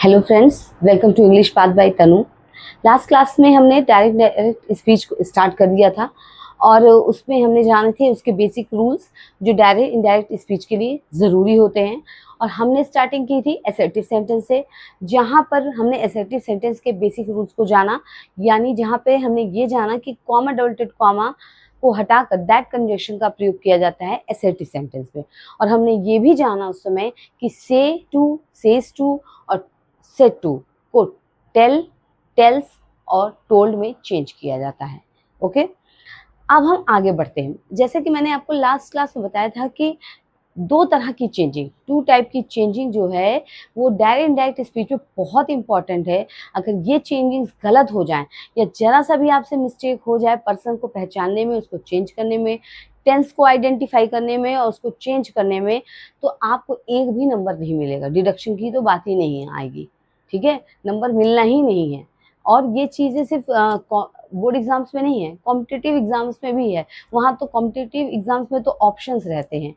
Hello friends, welcome to English path by Tanu. Last class में हमने direct speech को start कर दिया था और उसमें हमने जाने थे उसके बेसिक रूल्स जो डायरेक्ट इनडायरेक्ट स्पीच के लिए ज़रूरी होते हैं। और हमने स्टार्टिंग की थी असर्टिव सेंटेंस से, जहाँ पर हमने असर्टिव सेंटेंस के बेसिक रूल्स को जाना, यानी जहाँ पे हमने ये जाना कि कॉमा डबल कॉमा को हटाकर दैट कंजक्शन का प्रयोग किया जाता है असर्टिव सेंटेंस में। और हमने ये भी जाना उस समय कि से टू, सेज टू और सेड टू को टेल, टेल्स और टोल्ड में चेंज किया जाता है। ओके, अब हम आगे बढ़ते हैं। जैसे कि मैंने आपको लास्ट क्लास में बताया था कि दो तरह की चेंजिंग, टू टाइप की चेंजिंग जो है वो डायरेक्ट इनडायरेक्ट स्पीच में बहुत इंपॉर्टेंट है। अगर ये चेंजिंग्स गलत हो जाएं या जरा सा भी आपसे मिस्टेक हो जाए पर्सन को पहचानने में, उसको चेंज करने में, टेंस को आइडेंटिफाई करने में और उसको चेंज करने में, तो आपको एक भी नंबर नहीं मिलेगा। डिडक्शन की तो बात ही नहीं आएगी, ठीक है, नंबर मिलना ही नहीं है। और ये चीज़ें सिर्फ बोर्ड एग्जाम्स में नहीं है, कॉम्पिटिटिव एग्जाम्स में भी है। वहाँ तो कॉम्पिटिटिव एग्जाम्स में तो ऑप्शंस रहते हैं,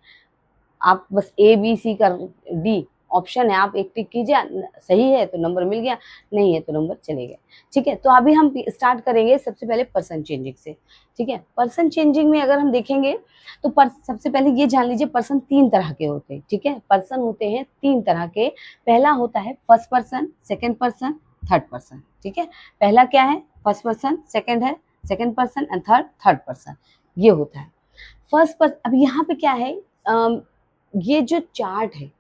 आप बस ए बी सी कर डी ऑप्शन है, आप एक टिक कीजिए, सही है तो नंबर मिल गया, नहीं है तो नंबर चले गए। ठीक है, तो अभी हम स्टार्ट करेंगे सबसे पहले पर्सन चेंजिंग से। ठीक है, पर्सन चेंजिंग में अगर हम देखेंगे तो सबसे पहले ये जान लीजिए पर्सन तीन तरह के होते हैं। ठीक है, पर्सन होते हैं तीन तरह के। पहला होता है first person, second person, third person. ठीक है, पहला क्या है? फर्स्ट पर्सन, सेकेंड है second person and third person, ये होता है फर्स्ट पर्सन। अब यहाँ पे क्या है, ये जो चार्ट है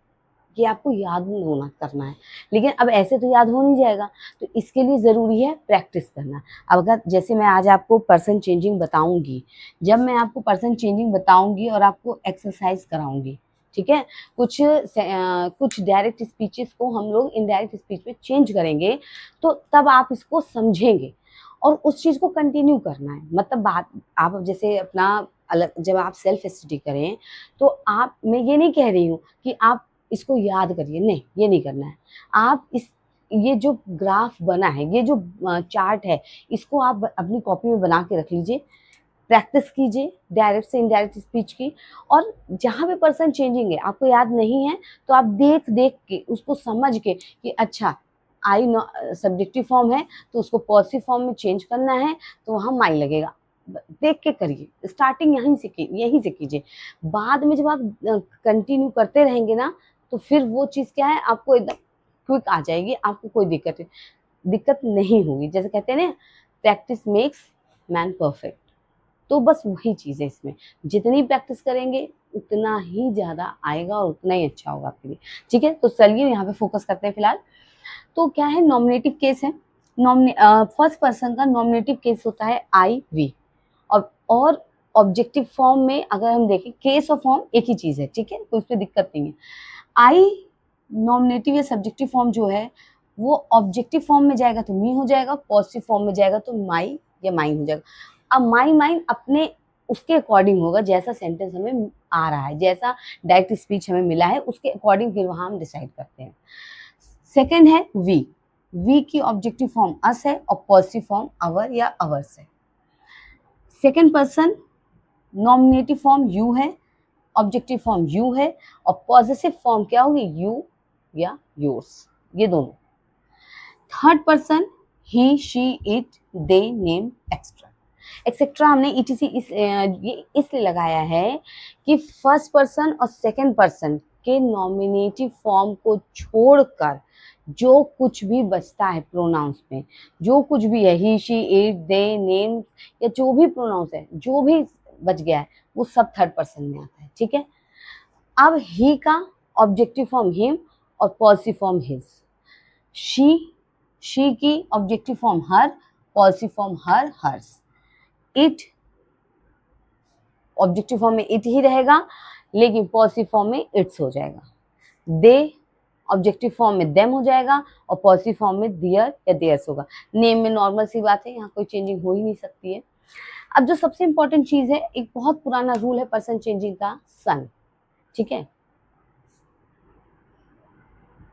ये आपको याद होना करना है, लेकिन अब ऐसे तो याद हो नहीं जाएगा, तो इसके लिए ज़रूरी है प्रैक्टिस करना। अब अगर जैसे मैं आज आपको पर्सन चेंजिंग बताऊंगी, जब मैं आपको पर्सन चेंजिंग बताऊंगी और आपको एक्सरसाइज कराऊंगी, ठीक है, कुछ डायरेक्ट स्पीचेस को हम लोग इनडायरेक्ट स्पीच में चेंज करेंगे, तो तब आप इसको समझेंगे और उस चीज़ को कंटिन्यू करना है। मतलब बात आप जैसे अपना अलग, जब आप सेल्फ स्टडी करें तो आप, मैं ये नहीं कह रही हूँ कि आप इसको याद करिए, नहीं, ये नहीं करना है। आप ये जो ग्राफ बना है, ये जो चार्ट है, इसको आप अपनी कॉपी में बना के रख लीजिए, प्रैक्टिस कीजिए डायरेक्ट से इनडायरेक्ट स्पीच की। और जहाँ पे पर्सन चेंजिंग है आपको याद नहीं है तो आप देख देख के उसको समझ के कि अच्छा आई सब्जेक्टिव फॉर्म है तो उसको पॉजिटिव फॉर्म में चेंज करना है, तो वहाँ माई लगेगा। देख के करिए, स्टार्टिंग यहीं से कीजिए। बाद में जब आप कंटिन्यू करते रहेंगे ना, तो फिर वो चीज़ क्या है, आपको एकदम क्विक आ जाएगी, आपको कोई दिक्कत नहीं होगी। जैसे कहते हैं ना, प्रैक्टिस मेक्स मैन परफेक्ट, तो बस वही चीज़ है इसमें। जितनी प्रैक्टिस करेंगे उतना ही ज़्यादा आएगा और उतना ही अच्छा होगा आपके लिए। ठीक है, तो चलिए यहाँ पे फोकस करते हैं फिलहाल। तो क्या है, नॉमिनेटिव केस है। फर्स्ट पर्सन का नॉमिनेटिव केस होता है आई वी। और ऑब्जेक्टिव फॉर्म में अगर हम देखें, केस और फॉर्म एक ही चीज़ है, ठीक है, तो उसमें दिक्कत नहीं है। आई नॉमिनेटिव या सब्जेक्टिव फॉर्म जो है वो ऑब्जेक्टिव फॉर्म में जाएगा तो मी हो जाएगा, पॉजिटिव फॉर्म में जाएगा तो माई या माइन हो जाएगा। अब माई माइन अपने उसके अकॉर्डिंग होगा, जैसा सेंटेंस हमें आ रहा है, जैसा डायरेक्ट स्पीच हमें मिला है उसके अकॉर्डिंग फिर वहाँ हम डिसाइड करते हैं। सेकेंड है वी। वी की ऑब्जेक्टिव फॉर्म अस है और पॉजिटिव फॉर्म अवर या अवर्स है। Second person nominative form you है, ऑब्जेक्टिव फॉर्म यू है और पॉजिटिव फॉर्म क्या होगी, यू या योर्स, ये दोनों। Third person he, she, it, they, name, extra. Etcetera हमने ईटीसी ये इसलिए लगाया है कि फर्स्ट पर्सन और सेकंड पर्सन के नॉमिनेटिव फॉर्म को छोड़कर जो कुछ भी बचता है प्रोनाउंस में, जो कुछ भी है, ही, शी, इट, दे, नेम या जो भी प्रोनाउंस है, जो भी बच गया है वो सब थर्ड पर्सन में आता है। ठीक है, अब ही का ऑब्जेक्टिव फॉर्म हिम और पॉजिटिव फॉर्म हिज। शी की objective form her, positive form her, hers. It objective form में इट ही रहेगा लेकिन पॉजिटिव फॉर्म में इट्स हो जाएगा। दे ऑब्जेक्टिव फॉर्म में देम हो जाएगा और पॉजिटिव फॉर्म में दियर या देयर्स होगा। नेम में नॉर्मल सी बात है, यहाँ कोई चेंजिंग हो ही नहीं सकती है। अब जो सबसे इंपॉर्टेंट चीज है, एक बहुत पुराना रूल है पर्सन चेंजिंग का, सन। ठीक है,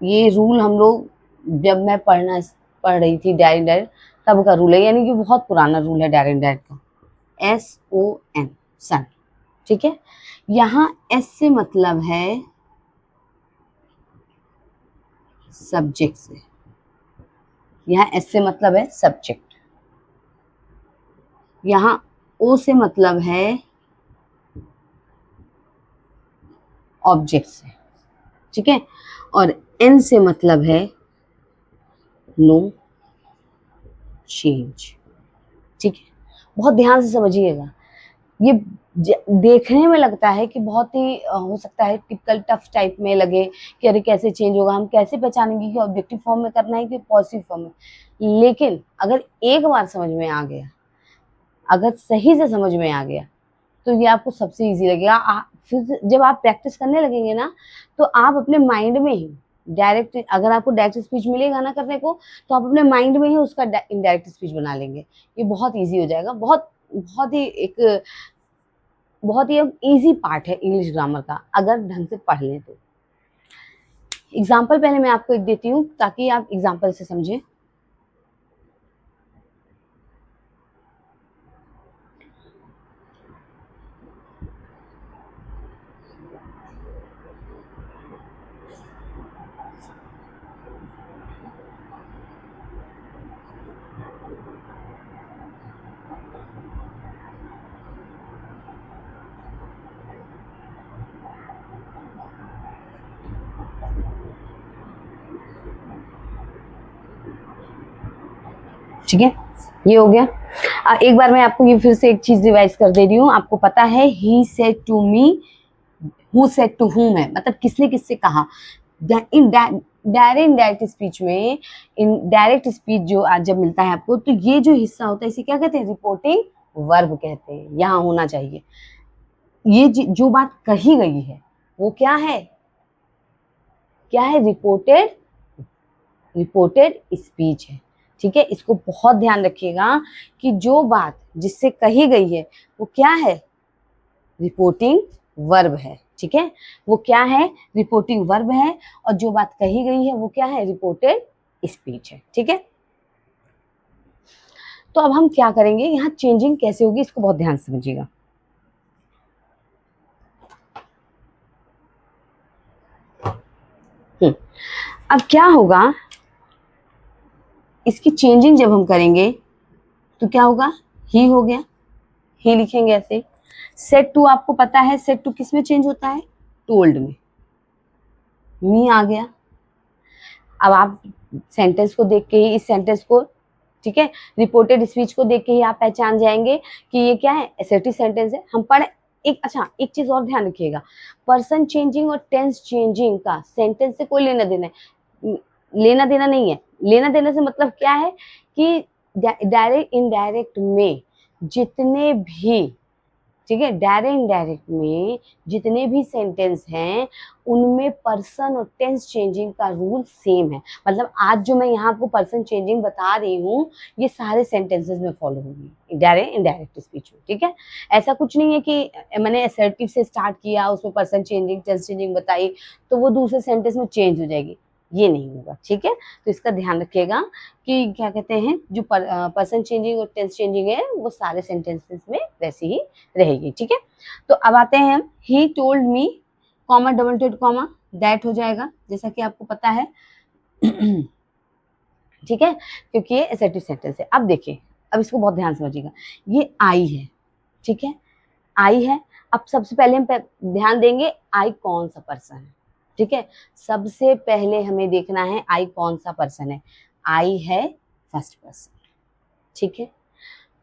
ये रूल हम लोग जब मैं पढ़ रही थी डायरेक्ट तब का रूल है, यानी कि बहुत पुराना रूल है डायरेक्ट का, SON, सन। ठीक है, यहाँ S से मतलब है सब्जेक्ट से, यहाँ एस से मतलब है सब्जेक्ट, यहाँ ओ से मतलब है ऑब्जेक्ट से, ठीक है, और एन से मतलब है नो चेंज, ठीक है। बहुत ध्यान से समझिएगा, ये देखने में लगता है कि बहुत ही हो सकता है टिपिकल टफ टाइप में लगे कि अरे कैसे चेंज होगा, हम कैसे पहचानेंगे कि ऑब्जेक्टिव फॉर्म में करना है कि पॉजिटिव फॉर्म में। लेकिन अगर एक बार समझ में आ गया, अगर सही से समझ में आ गया, तो ये आपको सबसे इजी लगेगा। फिर जब आप प्रैक्टिस करने लगेंगे ना, तो आप अपने माइंड में ही डायरेक्ट, अगर आपको डायरेक्ट स्पीच मिलेगा ना करने को, तो आप अपने माइंड में ही उसका इनडायरेक्ट स्पीच बना लेंगे। ये बहुत इजी हो जाएगा, बहुत ही इजी पार्ट है इंग्लिश ग्रामर का, अगर ढंग से पढ़ लें तो। एग्जाम्पल पहले मैं आपको एक देती हूँ ताकि आप एग्जाम्पल से समझें। ठीक है, ये हो गया। एक बार मैं आपको ये फिर से एक चीज रिवाइज कर दे रही हूँ। आपको पता है he said to me, who said to whom है, मतलब किसने किससे कहा। इन डायरेक्ट इनडायरेक्ट स्पीच में, इन डायरेक्ट स्पीच जो आज जब मिलता है आपको, तो ये जो हिस्सा होता है इसे क्या कहते हैं, रिपोर्टिंग वर्ब कहते हैं। यहाँ होना चाहिए ये जो बात कही गई है वो क्या है, क्या है, रिपोर्टेड स्पीच है, ठीक है। इसको बहुत ध्यान रखिएगा कि जो बात जिससे कही गई है वो क्या है, रिपोर्टिंग वर्ब है, ठीक है। वो क्या है, रिपोर्टिंग वर्ब है, और जो बात कही गई है वो क्या है, रिपोर्टेड स्पीच है, ठीक है। तो अब हम क्या करेंगे, यहाँ चेंजिंग कैसे होगी इसको बहुत ध्यान से समझिएगा। अब क्या होगा, इसकी चेंजिंग जब हम करेंगे तो क्या होगा, ही हो गया, ही लिखेंगे ऐसे। सेट टू आपको पता है, सेट टू किस में चेंज होता है, टोल्ड में। मी आ गया। अब आप सेंटेंस को देख के ही, इस सेंटेंस को, ठीक है, रिपोर्टेड स्पीच को देख के ही आप पहचान जाएंगे कि ये क्या है, असर्टिव सेंटेंस है। हम पढ़ एक चीज और ध्यान रखिएगा, पर्सन चेंजिंग और टेंस चेंजिंग का सेंटेंस से कोई लेना देना है, लेना देना नहीं है। लेना देना से मतलब क्या है कि डायरेक्ट इनडायरेक्ट में जितने भी, ठीक है, डायरेक्ट इनडायरेक्ट में जितने भी सेंटेंस हैं उनमें पर्सन और टेंस चेंजिंग का रूल सेम है। मतलब आज जो मैं यहाँ आपको पर्सन चेंजिंग बता रही हूँ, ये सारे सेंटेंसेस में फॉलो होगी, डायरेक्ट इनडायरेक्ट स्पीच में, ठीक है। ऐसा कुछ नहीं है कि मैंने असर्टिव से स्टार्ट किया, उसमें पर्सन चेंजिंग टेंस चेंजिंग बताई तो वो दूसरे सेंटेंस में चेंज हो जाएगी, ये नहीं होगा, ठीक है। तो इसका ध्यान रखिएगा कि क्या कहते हैं, जो पर्सन चेंजिंग और टेंस चेंजिंग है वो सारे सेंटेंसेस में वैसे ही रहेगी, ठीक है। तो अब आते हैं हम, he told me, comma double dot comma, that हो जाएगा, जैसा कि आपको पता है, ठीक है, क्योंकि ये असर्टिव सेंटेंस है। अब देखिए, अब इसको बहुत ध्यान समझिएगा, ये आई है, ठीक है, आई है। अब सबसे पहले हम ध्यान देंगे आई कौन सा पर्सन है, ठीक है। सबसे पहले हमें देखना है आई कौन सा पर्सन है, आई है फर्स्ट पर्सन, ठीक है।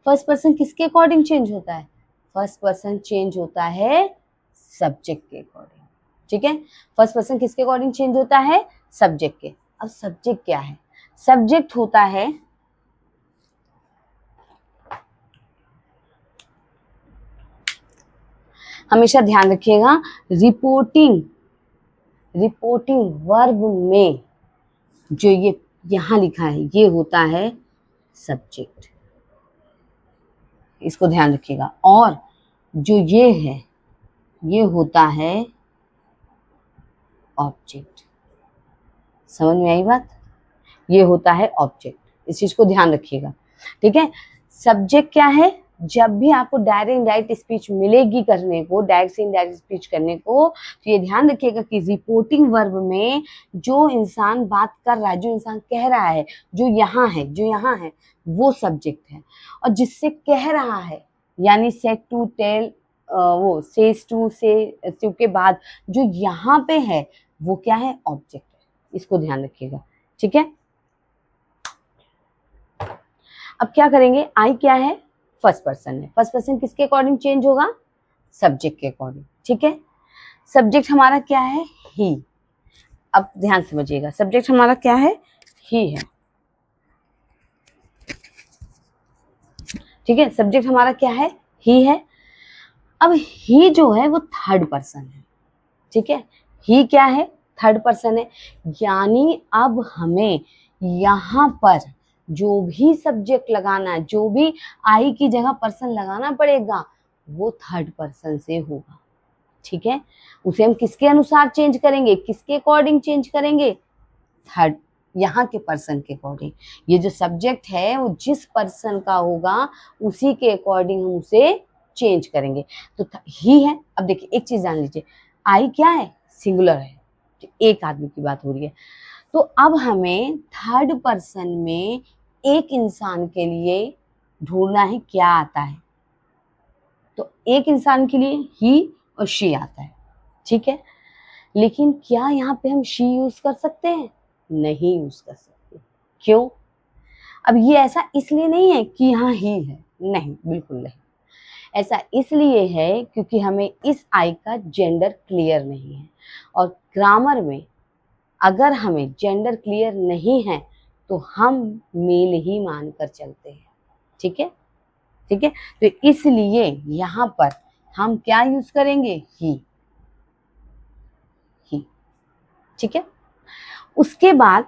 फर्स्ट पर्सन किसके अकॉर्डिंग चेंज होता है, फर्स्ट पर्सन चेंज होता है सब्जेक्ट के अकॉर्डिंग, ठीक है। फर्स्ट पर्सन किसके अकॉर्डिंग चेंज होता है, सब्जेक्ट के। अब सब्जेक्ट क्या है, सब्जेक्ट होता है, हमेशा ध्यान रखिएगा, रिपोर्टिंग वर्ब में जो ये यहां लिखा है ये होता है सब्जेक्ट, इसको ध्यान रखिएगा। और जो ये है ये होता है ऑब्जेक्ट, समझ में आई बात, ये होता है ऑब्जेक्ट, इस चीज को ध्यान रखिएगा, ठीक है। सब्जेक्ट क्या है, जब भी आपको डायरेक्ट इनडायरेक्ट स्पीच मिलेगी करने को, डायरेक्ट से इनडायरेक्ट स्पीच करने को, तो ये ध्यान रखिएगा कि रिपोर्टिंग वर्ब में जो इंसान बात कर रहा है, जो इंसान कह रहा है, जो यहाँ है वो सब्जेक्ट है, और जिससे कह रहा है यानी सेड टू टेल, वो सेज टू से के बाद जो यहाँ पे है वो क्या है, ऑब्जेक्ट है। इसको ध्यान रखिएगा, ठीक है। अब क्या करेंगे, आई क्या है, फर्स्ट पर्सन है। फर्स्ट पर्सन किसके अकॉर्डिंग चेंज होगा, सब्जेक्ट के अकॉर्डिंग, ठीक है। सब्जेक्ट हमारा क्या है, ही। अब ध्यान समझिएगा, सब्जेक्ट हमारा क्या है, ही है, ठीक है। सब्जेक्ट हमारा क्या है, ही है। अब ही जो है वो थर्ड पर्सन है, ठीक है। ही क्या है, थर्ड पर्सन है, यानी अब हमें यहाँ पर जो भी सब्जेक्ट लगाना है, जो भी आई की जगह पर्सन लगाना पड़ेगा वो थर्ड पर्सन से होगा, ठीक है। उसे हम किसके अनुसार चेंज करेंगे, किसके अकॉर्डिंग चेंज करेंगे, थर्ड, यहाँ के पर्सन के अकॉर्डिंग। ये जो सब्जेक्ट है वो जिस पर्सन का होगा उसी के अकॉर्डिंग हम उसे चेंज करेंगे। तो ही है। अब देखिए एक चीज जान लीजिए, आई क्या है, सिंगुलर है, तो एक आदमी की बात हो रही है। तो अब हमें थर्ड पर्सन में एक इंसान के लिए ढूंढना है क्या आता है, तो एक इंसान के लिए ही और शी आता है, ठीक है। लेकिन क्या यहाँ पे हम शी यूज कर सकते हैं, नहीं यूज कर सकते, क्यों। अब ये ऐसा इसलिए नहीं है कि यहाँ ही है, नहीं, बिल्कुल नहीं। ऐसा इसलिए है क्योंकि हमें इस आई का जेंडर क्लियर नहीं है, और ग्रामर में अगर हमें जेंडर क्लियर नहीं है तो हम मेल ही मानकर चलते हैं, ठीक है, ठीक है। तो इसलिए यहाँ पर हम क्या यूज करेंगे, ही, ठीक है। उसके बाद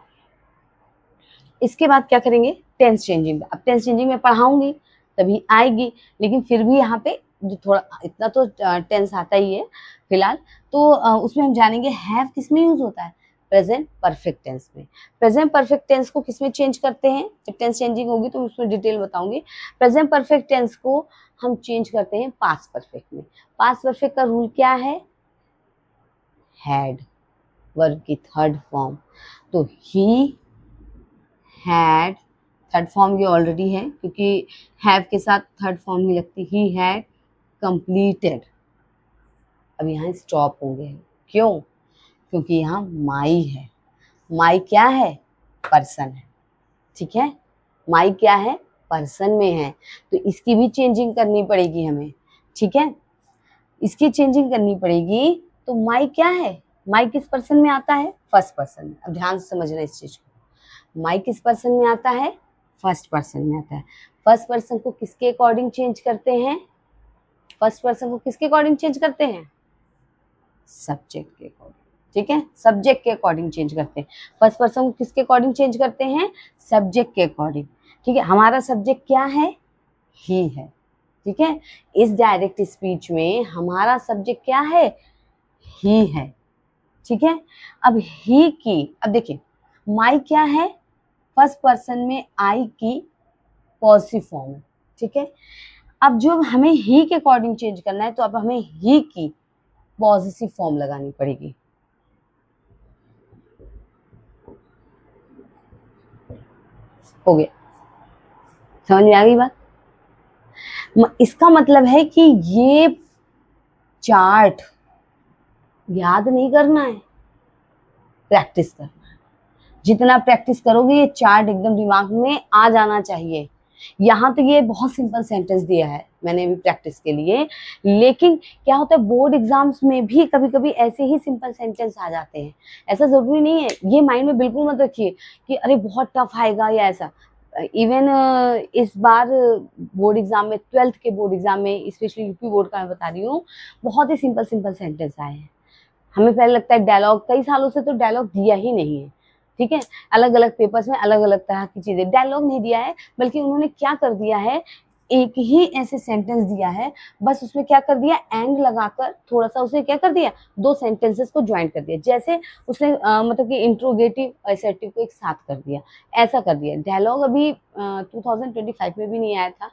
इसके बाद क्या करेंगे, टेंस चेंजिंग। अब टेंस चेंजिंग में पढ़ाऊंगी तभी आएगी, लेकिन फिर भी यहाँ पे जो थोड़ा इतना तो टेंस आता ही है फिलहाल, तो उसमें हम जानेंगे हैव किस में यूज होता है, प्रेजेंट परफेक्ट टेंस में। प्रेजेंट परफेक्ट टेंस को किस में चेंज करते हैं, जब टेंस चेंजिंग होगी तो उसमें डिटेल बताऊंगी। प्रेजेंट परफेक्ट टेंस को हम चेंज करते हैं पास्ट परफेक्ट में। पास्ट परफेक्ट का रूल क्या है, हैड, वर्ब की थर्ड फॉर्म, तो ही हैड, थर्ड फॉर्म ये ऑलरेडी है क्योंकि हैव के साथ थर्ड फॉर्म नहीं लगती, ही हैड कंप्लीटेड। अब यहाँ स्टॉप हो गए, क्यों, क्योंकि यहाँ माई है। माई क्या है, पर्सन है, ठीक है। माई क्या है, पर्सन में है, तो इसकी भी चेंजिंग करनी पड़ेगी हमें, ठीक है। इसकी चेंजिंग करनी पड़ेगी। तो माई क्या है, माई किस पर्सन में आता है, फर्स्ट पर्सन में। अब ध्यान से समझना इस चीज को, माई किस पर्सन में आता है, फर्स्ट पर्सन में आता है। फर्स्ट पर्सन को किसके अकॉर्डिंग चेंज करते हैं, फर्स्ट पर्सन को किसके अकॉर्डिंग चेंज करते हैं, सब्जेक्ट के अकॉर्डिंग, ठीक है। सब्जेक्ट के अकॉर्डिंग चेंज करते हैं। फर्स्ट पर्सन को किसके अकॉर्डिंग चेंज करते हैं, सब्जेक्ट के अकॉर्डिंग, ठीक है। हमारा सब्जेक्ट क्या है, ही है, ठीक है। इस डायरेक्ट स्पीच में हमारा सब्जेक्ट क्या है, ही है, ठीक है। अब ही की, अब देखिए माई क्या है, फर्स्ट पर्सन में आई की पॉजिटिव फॉर्म है, ठीक है। अब जो हमें ही के अकॉर्डिंग चेंज करना है तो अब हमें ही की पॉजिटिव फॉर्म लगानी पड़ेगी। हो गया, समझ में आ गई बात। इसका मतलब है कि ये चार्ट याद नहीं करना है, प्रैक्टिस करना है। जितना प्रैक्टिस करोगे ये चार्ट एकदम दिमाग में आ जाना चाहिए। यहाँ तो ये बहुत सिंपल सेंटेंस दिया है मैंने अभी प्रैक्टिस के लिए, लेकिन क्या होता है बोर्ड एग्जाम्स में भी कभी कभी ऐसे ही सिंपल सेंटेंस आ जाते हैं। ऐसा जरूरी नहीं है, ये माइंड में बिल्कुल मत रखिए कि अरे बहुत टफ आएगा या ऐसा। इवन इस बार बोर्ड एग्जाम में, 12th के बोर्ड एग्जाम में, स्पेशली यूपी बोर्ड का मैं बता रही हूँ, बहुत ही सिंपल सिंपल सेंटेंस आए हैं। हमें पहले लगता है डायलॉग, कई सालों से तो डायलॉग दिया ही नहीं है, ठीक है। अलग अलग पेपर्स में अलग अलग तरह की चीजें, डायलॉग नहीं दिया है, बल्कि उन्होंने क्या कर दिया है, एक ही ऐसे सेंटेंस दिया है, बस उसमें क्या कर दिया, एंड लगाकर थोड़ा सा उसे क्या कर दिया, दो सेंटेंसेस को ज्वाइन कर दिया, जैसे उसने मतलब कि इंट्रोगेटिव और असर्टिव को एक साथ कर दिया, ऐसा कर दिया। डायलॉग अभी 2025 में भी नहीं आया था,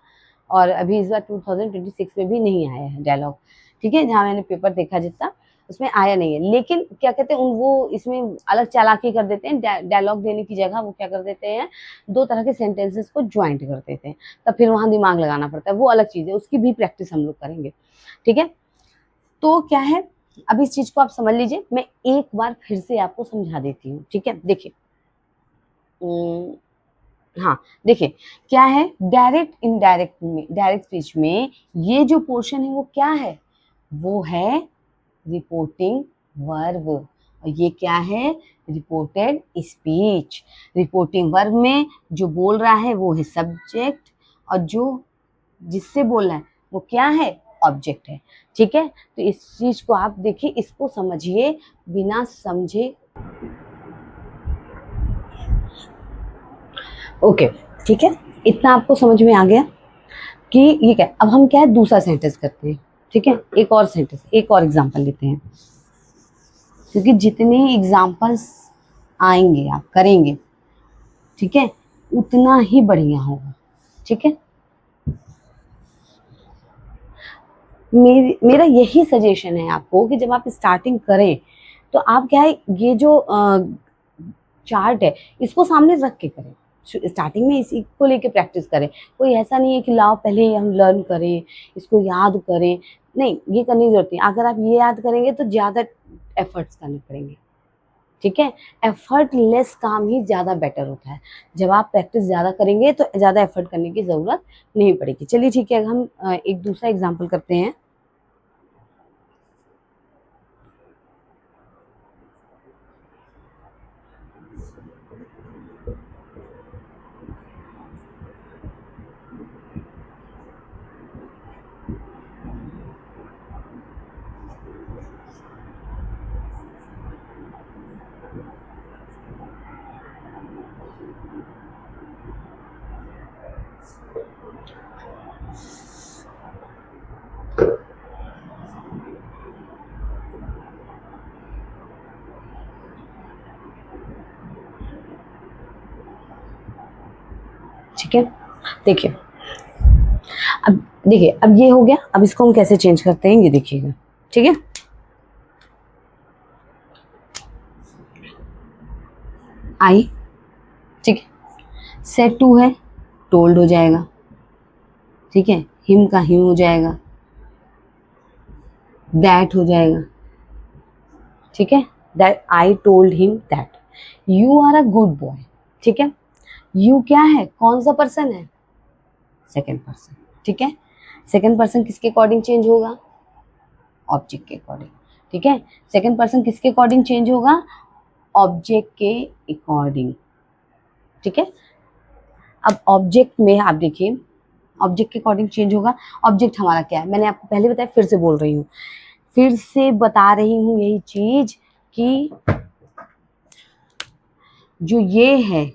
और अभी इस बार 2026 में भी नहीं आया है डायलॉग, ठीक है, जहाँ मैंने पेपर देखा जितना उसमें आया नहीं है। लेकिन क्या कहते हैं वो इसमें अलग चालाकी कर देते हैं, डायलॉग देने की जगह वो क्या कर देते हैं, दो तरह के सेंटेंसेस को ज्वाइंट कर देते हैं, तब फिर वहाँ दिमाग लगाना पड़ता है, वो अलग चीज़ है, उसकी भी प्रैक्टिस हम लोग करेंगे, ठीक है। तो क्या है, अब इस चीज़ को आप समझ लीजिए, मैं एक बार फिर से आपको समझा देती हूँ, ठीक है। देखिए हाँ, देखिए क्या है, डायरेक्ट इनडायरेक्ट में, डायरेक्ट स्पीच में ये जो पोर्शन है वो क्या है, वो है रिपोर्टिंग वर्ब, और ये क्या है, रिपोर्टेड स्पीच। रिपोर्टिंग वर्ब में जो बोल रहा है वो है सब्जेक्ट, और जो जिससे बोल रहा है वो क्या है, ऑब्जेक्ट है, ठीक है। तो इस चीज को आप देखिए, इसको समझिए, बिना समझे ओके, ठीक है, इतना आपको समझ में आ गया कि ये क्या। अब हम क्या है, दूसरा सेंटेंस करते हैं, ठीक है, एक और सेंटेंस, एक और एग्जांपल लेते हैं, क्योंकि जितने एग्जांपल्स आएंगे आप करेंगे, ठीक है, उतना ही बढ़िया होगा, ठीक है। मेरा यही सजेशन है आपको कि जब आप स्टार्टिंग करें तो आप क्या है, ये जो चार्ट है इसको सामने रख के करें, स्टार्टिंग में इसी को लेके प्रैक्टिस करें। कोई ऐसा नहीं है कि लाओ पहले हम लर्न करें, इसको याद करें, नहीं, ये करने की जरूरत नहीं। अगर आप ये याद करेंगे तो ज़्यादा एफर्ट्स करने पड़ेंगे, ठीक है। एफर्ट लेस काम ही ज़्यादा बेटर होता है, जब आप प्रैक्टिस ज़्यादा करेंगे तो ज़्यादा एफर्ट करने की ज़रूरत नहीं पड़ेगी। चलिए ठीक है, हम एक दूसरा एग्जाम्पल करते हैं। ठीक है, देखिए, अब देखिए, अब ये हो गया, अब इसको हम कैसे चेंज करते हैं ये देखिएगा, ठीक है। आई, ठीक है, सेट टू है, टोल्ड हो जाएगा, ठीक है, हिम का हिम हो जाएगा, दैट हो जाएगा, ठीक है, that I told him that, you are a good boy, ठीक है। यू क्या है, कौन सा पर्सन है, सेकेंड पर्सन, ठीक है। सेकेंड पर्सन किसके अकॉर्डिंग चेंज होगा, ऑब्जेक्ट के अकॉर्डिंग, ठीक है। सेकेंड पर्सन किसके अकॉर्डिंग चेंज होगा, ऑब्जेक्ट के अकॉर्डिंग, ठीक है। अब ऑब्जेक्ट में आप देखिए, ऑब्जेक्ट के अकॉर्डिंग चेंज होगा। ऑब्जेक्ट हमारा क्या है, मैंने आपको पहले बताया, फिर से बोल रही हूँ, फिर से बता रही हूँ यही चीज कि जो ये है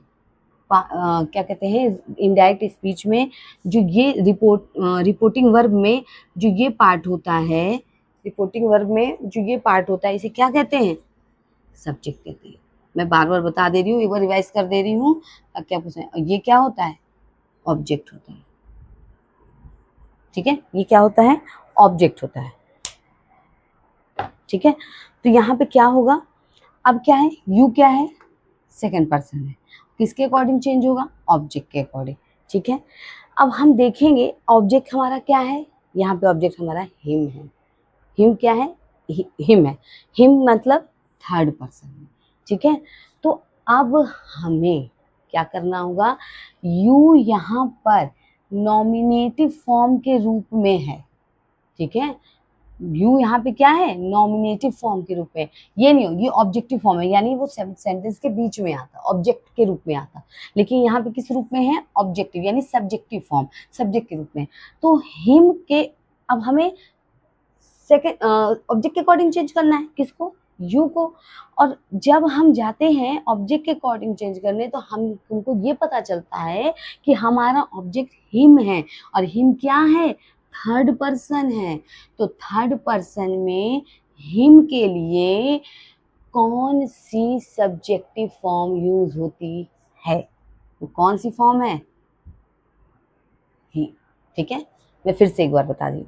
क्या कहते हैं, इनडायरेक्ट स्पीच में जो ये रिपोर्टिंग वर्ब में जो ये पार्ट होता है, रिपोर्टिंग वर्ब में जो ये पार्ट होता है, इसे क्या कहते हैं, सब्जेक्ट कहते हैं। मैं बार बार बता दे रही हूँ, एक बार रिवाइज कर दे रही हूँ, क्या पूछे, ये क्या होता है, ऑब्जेक्ट होता है, ठीक है, ये क्या होता है, ऑब्जेक्ट होता है, ठीक है। तो यहाँ पे क्या होगा, अब क्या है, यू क्या है, सेकंड पर्सन है, किसके अकॉर्डिंग चेंज होगा, ऑब्जेक्ट के अकॉर्डिंग, ठीक है। अब हम देखेंगे ऑब्जेक्ट हमारा क्या है, यहाँ पे ऑब्जेक्ट हमारा हिम है, हिम क्या है, हिम है, हिम मतलब थर्ड पर्सन है, ठीक है। तो अब हमें क्या करना होगा, यू यहाँ पर नॉमिनेटिव फॉर्म के रूप में है, ठीक है। यू यहाँ पे क्या है, नॉमिनेटिव फॉर्म के रूप में, ये नहीं हो, ये ऑब्जेक्टिव फॉर्म है, यानी वो सेंटेंस के बीच में आता, ऑब्जेक्ट के रूप में आता, लेकिन यहाँ पे किस रूप में है, ऑब्जेक्टिव, यानी सब्जेक्टिव फॉर्म, सब्जेक्ट के रूप में। तो हिम के, अब हमें सेकेंड ऑब्जेक्ट के अकॉर्डिंग चेंज करना है, किसको, यू को। और जब हम जाते हैं ऑब्जेक्ट के अकॉर्डिंग चेंज करने, तो हमको ये पता चलता है कि हमारा ऑब्जेक्ट हिम है, और हिम क्या है, थर्ड पर्सन है। तो थर्ड पर्सन में हिम के लिए कौन सी सब्जेक्टिव फॉर्म यूज होती है, वो कौन सी फॉर्म है, ही, ठीक है। मैं फिर से एक बार बता दी,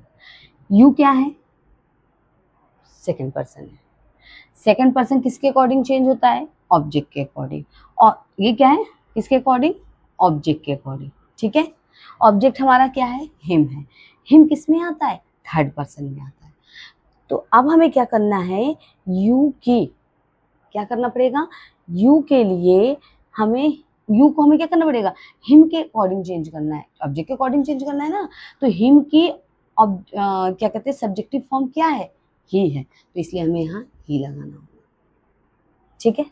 यू क्या है, सेकंड पर्सन है। सेकंड पर्सन किसके अकॉर्डिंग चेंज होता है, ऑब्जेक्ट के अकॉर्डिंग। और ये क्या है, किसके अकॉर्डिंग, ऑब्जेक्ट के अकॉर्डिंग, ठीक है। ऑब्जेक्ट हमारा क्या है, हिम है। हिम किस में आता है, थर्ड पर्सन में आता है। तो अब हमें क्या करना है, यू की क्या करना पड़ेगा, यू के लिए हमें, यू को हमें क्या करना पड़ेगा, हिम के अकॉर्डिंग चेंज करना है, ऑब्जेक्ट के अकॉर्डिंग चेंज करना है ना। तो हिम की क्या कहते हैं, सब्जेक्टिव फॉर्म क्या है, ही है, तो इसलिए हमें यहाँ ही लगाना होगा, ठीक है।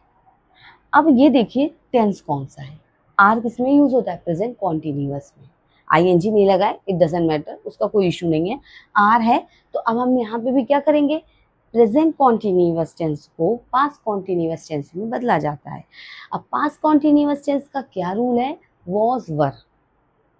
अब ये देखिए टेंस कौन सा है, आर किस में यूज होता है, प्रेजेंट कॉन्टिन्यूअस में। आईएनजी नहीं लगाए, इट डजंट मैटर, उसका कोई इशू नहीं है, आर है। तो अब हम यहाँ पे भी क्या करेंगे, प्रेजेंट कॉन्टिन्यूअस टेंस को पास्ट कॉन्टिन्यूअस टेंस में बदला जाता है। अब पास्ट कॉन्टिन्यूअस टेंस का क्या रूल है, वॉज वर,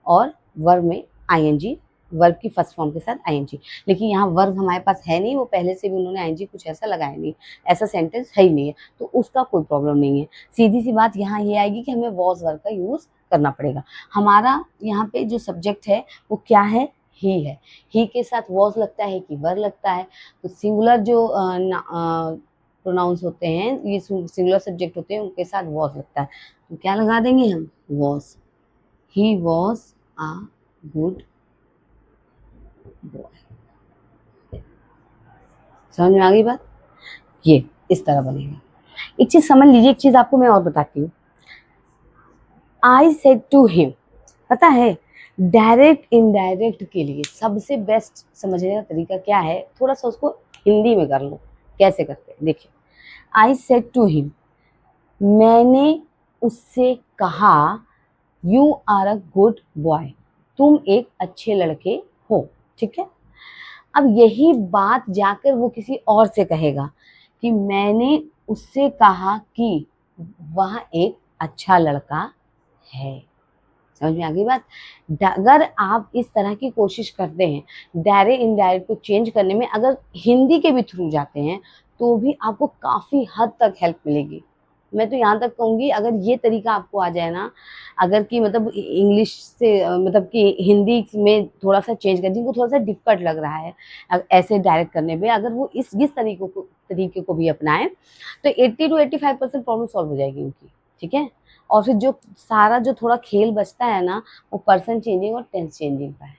और वर्ब में आईएनजी, वर्ब की फर्स्ट फॉर्म के साथ आईएनजी। लेकिन यहाँ वर्ब हमारे पास है नहीं, वो पहले से भी उन्होंने आईएनजी कुछ ऐसा लगाया नहीं, ऐसा सेंटेंस है ही नहीं है, तो उसका कोई प्रॉब्लम नहीं है। सीधी सी बात यहाँ ये आएगी कि हमें वॉज वर्ब का यूज करना पड़ेगा। हमारा यहाँ पे जो सब्जेक्ट है वो क्या है, ही है। ही के साथ वॉज लगता है कि वर लगता है, तो सिंगुलर जो प्रोनाउंस होते हैं, ये सिंगुलर सब्जेक्ट होते हैं, उनके साथ वॉज लगता है, तो क्या लगा देंगे हम, was. He was a good boy। समझ में आ गई बात, ये इस तरह बनेगा। एक चीज समझ लीजिए, एक चीज आपको मैं और बताती हूँ। आई सेड टू हिम, पता है डायरेक्ट इनडायरेक्ट के लिए सबसे बेस्ट समझने का तरीका क्या है, थोड़ा सा उसको हिंदी में कर लो, कैसे करते हैं देखिए। आई सेड टू हिम, मैंने उससे कहा, you are a good boy, तुम एक अच्छे लड़के हो, ठीक है। अब यही बात जाकर वो किसी और से कहेगा कि मैंने उससे कहा कि वह एक अच्छा लड़का है। समझ में आ गई बात। अगर आप इस तरह की कोशिश करते हैं डायरेक्ट इनडायरेक्ट को चेंज करने में, अगर हिंदी के भी थ्रू जाते हैं तो भी आपको काफ़ी हद तक हेल्प मिलेगी। मैं तो यहाँ तक कहूँगी, अगर ये तरीका आपको आ जाए ना, अगर कि मतलब इंग्लिश से मतलब कि हिंदी में थोड़ा सा चेंज कर, जिनको थोड़ा सा डिफिकल्ट लग रहा है ऐसे डायरेक्ट करने पे, अगर वो इस तरीके को भी अपनाएं तो 80 to 85% प्रॉब्लम सॉल्व हो जाएगी उनकी, ठीक है। और फिर जो सारा जो थोड़ा खेल बचता है ना, वो पर्सन चेंजिंग और टेंस चेंजिंग का है।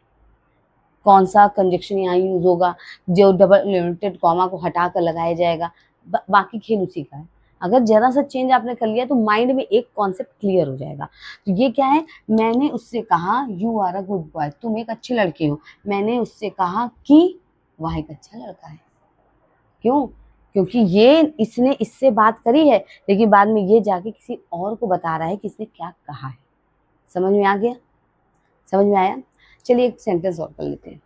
कौन सा कंजक्शन यहाँ यूज होगा, जो डबल लिमिटेड कॉमा को हटा कर लगाया जाएगा, बाकी खेल उसी का है। अगर जरा सा चेंज आपने कर लिया तो माइंड में एक कॉन्सेप्ट क्लियर हो जाएगा। तो ये क्या है, मैंने उससे कहा you are a good boy, तुम एक अच्छे लड़के हो। मैंने उससे कहा कि वह एक अच्छा लड़का है। क्यों, क्योंकि ये इसने इससे बात करी है, लेकिन बाद में ये जाके किसी और को बता रहा है कि इसने क्या कहा है। समझ में आ गया, समझ में आया। चलिए एक सेंटेंस और कर लेते हैं।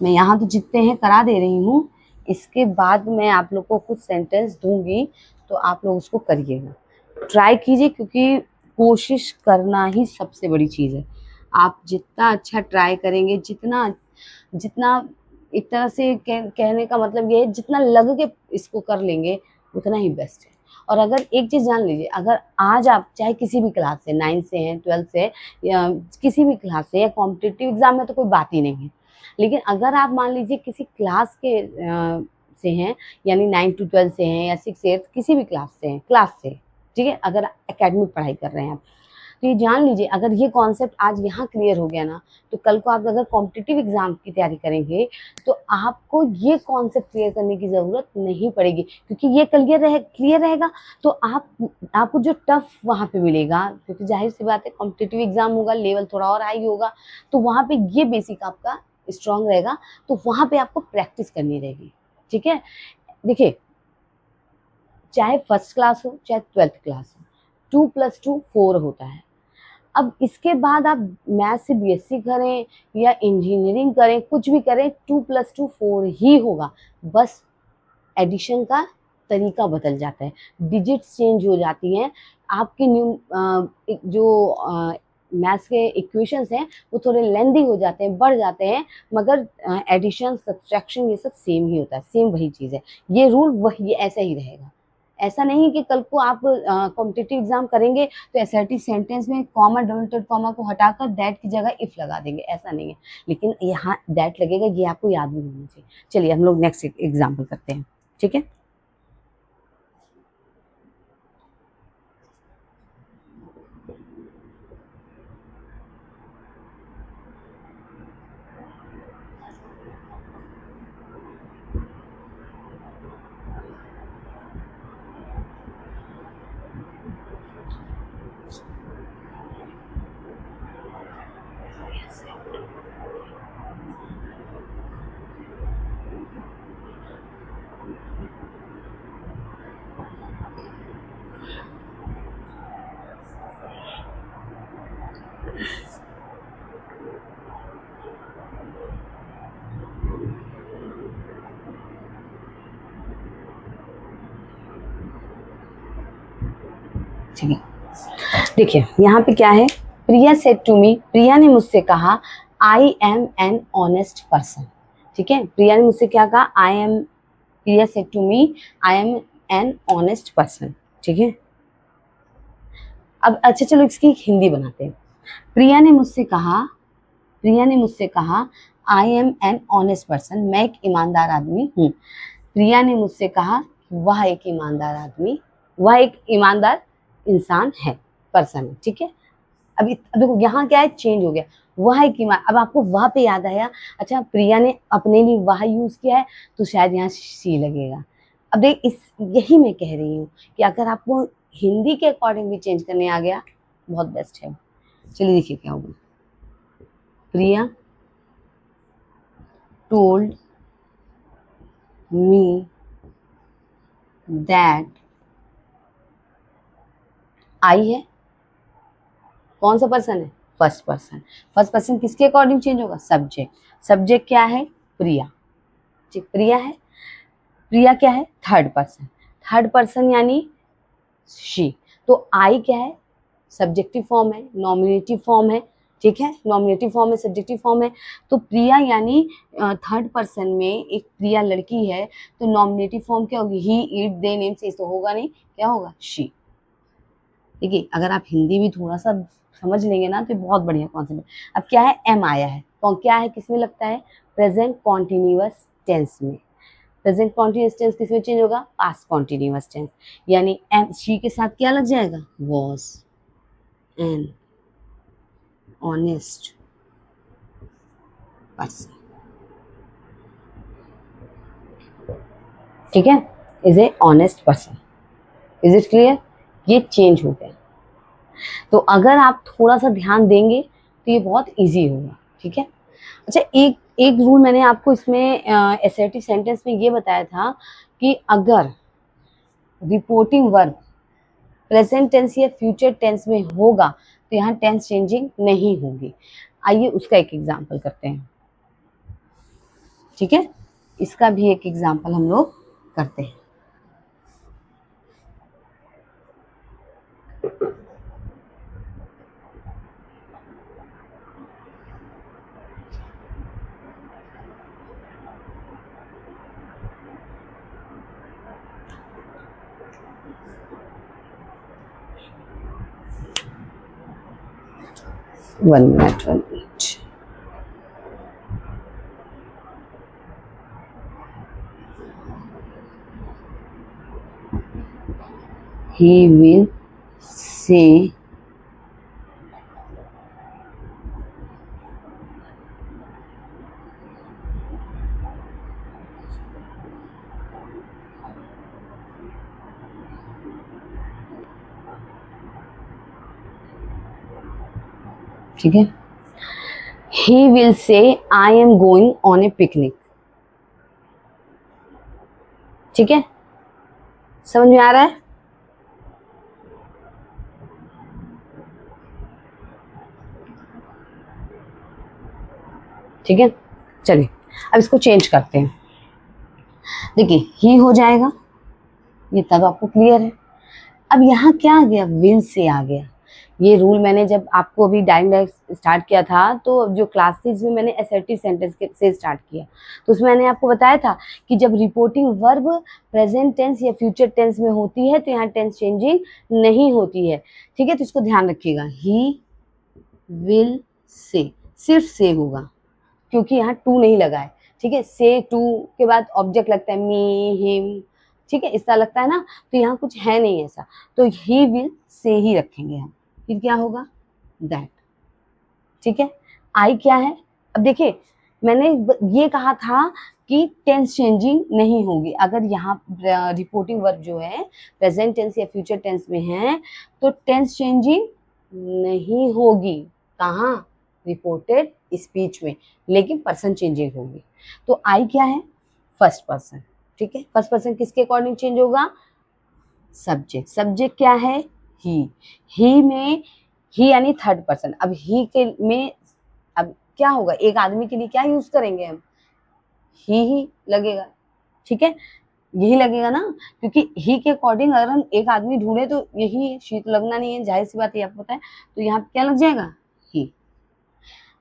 मैं यहाँ तो जितने हैं करा दे रही हूँ, इसके बाद मैं आप लोग को कुछ सेंटेंस दूंगी, तो आप लोग उसको करिएगा, ट्राई कीजिए, क्योंकि कोशिश करना ही सबसे बड़ी चीज़ है। आप जितना अच्छा ट्राई करेंगे, जितना जितना एक तरह से कहने का मतलब ये है, जितना लग के इसको कर लेंगे उतना ही बेस्ट है। और अगर एक चीज़ जान लीजिए, अगर आज आप चाहे किसी भी क्लास से, 9th से हैं, 12th से, या किसी भी क्लास से, या कॉम्पिटिटिव एग्जाम में तो कोई बात ही नहीं है, लेकिन अगर आप मान लीजिए किसी क्लास के से हैं, यानी 9 to 12 से हैं, या 6 8 किसी भी क्लास से हैं, क्लास से, ठीक है, अगर एकेडमिक पढ़ाई कर रहे हैं आप, तो ये जान लीजिए, अगर ये कॉन्सेप्ट आज यहाँ क्लियर हो गया ना, तो कल को आप अगर कॉम्पिटिटिव एग्जाम की तैयारी करेंगे तो आपको ये कॉन्सेप्ट क्लियर करने की ज़रूरत नहीं पड़ेगी, क्योंकि ये क्लियर रहेगा। तो आपको जो टफ वहाँ पे मिलेगा, क्योंकि जाहिर सी बात है कॉम्पिटिटिव एग्जाम होगा, लेवल थोड़ा और हाई होगा, तो वहाँ पे ये बेसिक आपका स्ट्रांग रहेगा, तो वहाँ पे आपको प्रैक्टिस करनी रहेगी, ठीक है। देखिए, चाहे फर्स्ट क्लास हो चाहे 12th क्लास हो, 2+2 4 होता है। अब इसके बाद आप मैथ से बीएससी करें या इंजीनियरिंग करें, कुछ भी करें, 2+2 4 ही होगा, बस एडिशन का तरीका बदल जाता है, डिजिट्स चेंज हो जाती हैं, आपके जो मैथ्स के इक्वेशंस हैं वो थोड़े लेंदी हो जाते हैं, बढ़ जाते हैं, मगर एडिशन सब्ट्रैक्शन ये सब सेम ही होता है, सेम वही चीज़ है। ये रूल वही ऐसा ही रहेगा, ऐसा नहीं है कि कल को आप कॉम्पिटिटिव एग्जाम करेंगे तो असर्टिव सेंटेंस में कॉमा, डबल इंवर्टेड कॉमा को हटाकर दैट की जगह इफ लगा देंगे, ऐसा नहीं है। लेकिन यहाँ दैट लगेगा, ये आपको याद भी होना चाहिए। चलिए हम लोग नेक्स्ट एग्जाम्पल करते हैं, ठीक है। ठीक है, देखिए यहाँ पे क्या है, प्रिया सेड टू मी, प्रिया ने मुझसे कहा, I am an honest person. ठीक है, प्रिया ने मुझसे क्या कहा, Priya said to me, I am an honest person. ठीक है, अब अच्छा चलो इसकी हिंदी बनाते हैं। प्रिया ने मुझसे कहा I am an honest person, मैं एक ईमानदार आदमी हूँ। प्रिया ने मुझसे कहा वह एक ईमानदार इंसान है, पर्सन है। ठीक है, अब देखो यहाँ क्या है, चेंज हो गया, वह एक ईमान, अब आपको वह पे याद आया, अच्छा प्रिया ने अपने लिए वह यूज किया है तो शायद यहाँ शी लगेगा। अब देख यही मैं कह रही हूँ कि अगर आपको हिंदी के अकॉर्डिंग भी चेंज करने आ गया बहुत बेस्ट है। चलिए देखिए क्या होगा, प्रिया टोल्ड मी दैट, आई है, कौन सा पर्सन है, फर्स्ट पर्सन किसके अकॉर्डिंग चेंज होगा, सब्जेक्ट क्या है, प्रिया। ठीक, प्रिया है, प्रिया क्या है, थर्ड पर्सन यानी शी, तो आई क्या है, सब्जेक्टिव फॉर्म है, नॉमिनेटिव फॉर्म है। ठीक है, नॉमिनेटिव फॉर्म है, सब्जेक्टिव फॉर्म है, तो प्रिया यानी थर्ड पर्सन में एक प्रिया लड़की है, तो नॉमिनेटिव फॉर्म क्या होगी, ही, इट, दे, नेम से तो होगा नहीं, क्या होगा, शी। देखिए अगर आप हिंदी भी थोड़ा सा समझ लेंगे ना तो बहुत बढ़िया कॉन्सेप्ट है। अब क्या है, एम आया है, तो क्या है, किसमें लगता है, प्रेजेंट कॉन्टिन्यूअस टेंस में। प्रेजेंट कॉन्टिन्यूअस टेंस किसमें चेंज होगा, पास्ट कॉन्टिन्यूअस टेंस, यानी एम शी के साथ क्या लग जाएगा, वॉज एन ऑनेस्ट पर्सन। ठीक है, is a honest person, is it clear, ये चेंज हो गया। तो अगर आप थोड़ा सा ध्यान देंगे तो ये बहुत इजी होगा। ठीक है, अच्छा एक रूल मैंने आपको इसमें असर्टिव सेंटेंस में ये बताया था कि अगर रिपोर्टिंग वर्ब प्रेजेंट टेंस या फ्यूचर टेंस में होगा तो यहाँ टेंस चेंजिंग नहीं होगी। आइए उसका एक एग्जांपल करते हैं। ठीक है, इसका भी एक एग्जांपल हम लोग करते हैं। One minute. He will say ठीक है, he will say I am going on a picnic। ठीक है, समझ में आ रहा है, ठीक है। चलिए अब इसको चेंज करते हैं। देखिए ही हो जाएगा, ये तब आपको क्लियर है। अब यहाँ क्या आ गया, विल से आ गया, ये रूल मैंने जब आपको अभी डायरेक्ट स्टार्ट किया था, तो जो क्लासेस में मैंने असर्टिव सेंटेंस से स्टार्ट किया, तो उसमें मैंने आपको बताया था कि जब रिपोर्टिंग वर्ब प्रेजेंट टेंस या फ्यूचर टेंस में होती है तो यहाँ टेंस चेंजिंग नहीं होती है। ठीक है, तो इसको ध्यान रखिएगा। ही विल से, सिर्फ से होगा क्योंकि यहाँ टू नहीं लगा है। ठीक है, से टू के बाद ऑब्जेक्ट लगता है, मी, हिम, ठीक है, इस तरह लगता है ना, तो यहाँ कुछ है नहीं ऐसा, तो ही विल से ही रखेंगे हम। फिर क्या होगा, दैट। ठीक है, आई क्या है, अब देखिए मैंने ये कहा था कि टेंस चेंजिंग नहीं होगी। अगर यहाँ रिपोर्टिंग वर्ब जो है प्रेजेंट टेंस या फ्यूचर टेंस में है तो टेंस चेंजिंग नहीं होगी। कहाँ, रिपोर्टेड स्पीच में, लेकिन पर्सन चेंजिंग होगी। तो आई क्या है, फर्स्ट पर्सन। ठीक है, फर्स्ट पर्सन किसके अकॉर्डिंग चेंज होगा, सब्जेक्ट। सब्जेक्ट क्या है, ही में, ही यानी थर्ड पर्सन। अब ही के में अब क्या होगा, एक आदमी के लिए क्या यूज करेंगे हम, ही लगेगा। ठीक है, यही लगेगा ना, क्योंकि ही के अकॉर्डिंग अगर हम एक आदमी ढूंढे तो यही, शी तो लगना नहीं है, जाहिर सी बात है, आपको पता है, तो यहाँ क्या लग जाएगा, ही।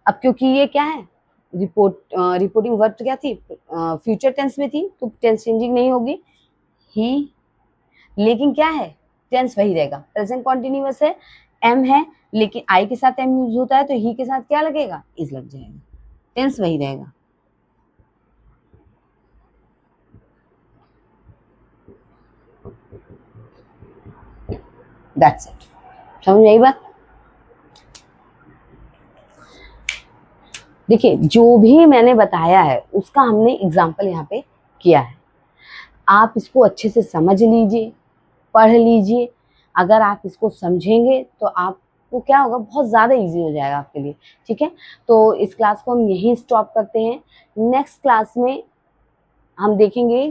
अब क्योंकि ये क्या है, रिपोर्टिंग वर्ब क्या थी, फ्यूचर टेंस में थी, तो टेंस चेंजिंग नहीं होगी, ही। लेकिन क्या है, टेंस वही रहेगा, प्रेजेंट कॉन्टिन्यूअस है, एम है, लेकिन आई के साथ एम यूज होता है, तो ही के साथ क्या लगेगा, इज लग जाएगा, टेंस वही रहेगा। दैट्स इट, समझ में आई बात। देखिए जो भी मैंने बताया है उसका हमने एग्जाम्पल यहाँ पे किया है, आप इसको अच्छे से समझ लीजिए, पढ़ लीजिए। अगर आप इसको समझेंगे तो आपको क्या होगा, बहुत ज़्यादा इजी हो जाएगा आपके लिए। ठीक है, तो इस क्लास को हम यहीं स्टॉप करते हैं। नेक्स्ट क्लास में हम देखेंगे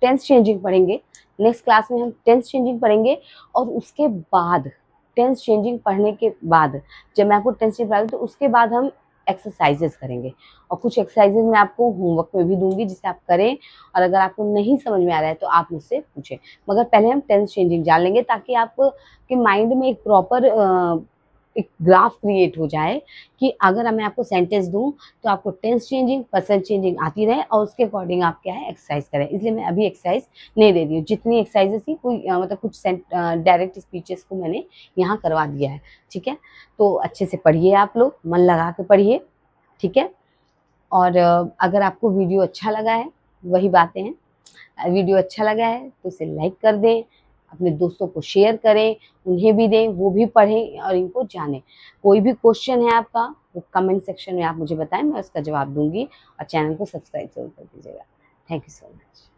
टेंस चेंजिंग पढ़ेंगे। नेक्स्ट क्लास में हम टेंस चेंजिंग पढ़ेंगे, और उसके बाद टेंस चेंजिंग पढ़ने के बाद, जब मैं आपको टेंस चेंजिंग पढ़ाऊंगी तो उसके बाद हम एक्सरसाइजेस करेंगे, और कुछ एक्सरसाइजेस मैं आपको होमवर्क में भी दूंगी जिसे आप करें, और अगर आपको नहीं समझ में आ रहा है तो आप मुझसे पूछें। मगर पहले हम टेंस चेंजिंग जान लेंगे ताकि आपके माइंड में एक प्रॉपर एक ग्राफ क्रिएट हो जाए कि अगर मैं आपको सेंटेंस दूं तो आपको टेंस चेंजिंग, पर्सन चेंजिंग आती रहे, और उसके अकॉर्डिंग आप क्या है, एक्सरसाइज करें। इसलिए मैं अभी एक्सरसाइज नहीं दे रही हूँ, जितनी एक्सरसाइजेस थी कोई मतलब कुछ डायरेक्ट स्पीचेस को मैंने यहाँ करवा दिया है। ठीक है, तो अच्छे से पढ़िए, आप लोग मन लगा के पढ़िए। ठीक है, और अगर आपको वीडियो अच्छा लगा है, वही बातें हैं, वीडियो अच्छा लगा है तो इसे लाइक कर दें, अपने दोस्तों को शेयर करें, उन्हें भी दें, वो भी पढ़ें और इनको जानें। कोई भी क्वेश्चन है आपका, वो कमेंट सेक्शन में आप मुझे बताएं, मैं उसका जवाब दूंगी, और चैनल को सब्सक्राइब जरूर कर दीजिएगा। Thank you so much.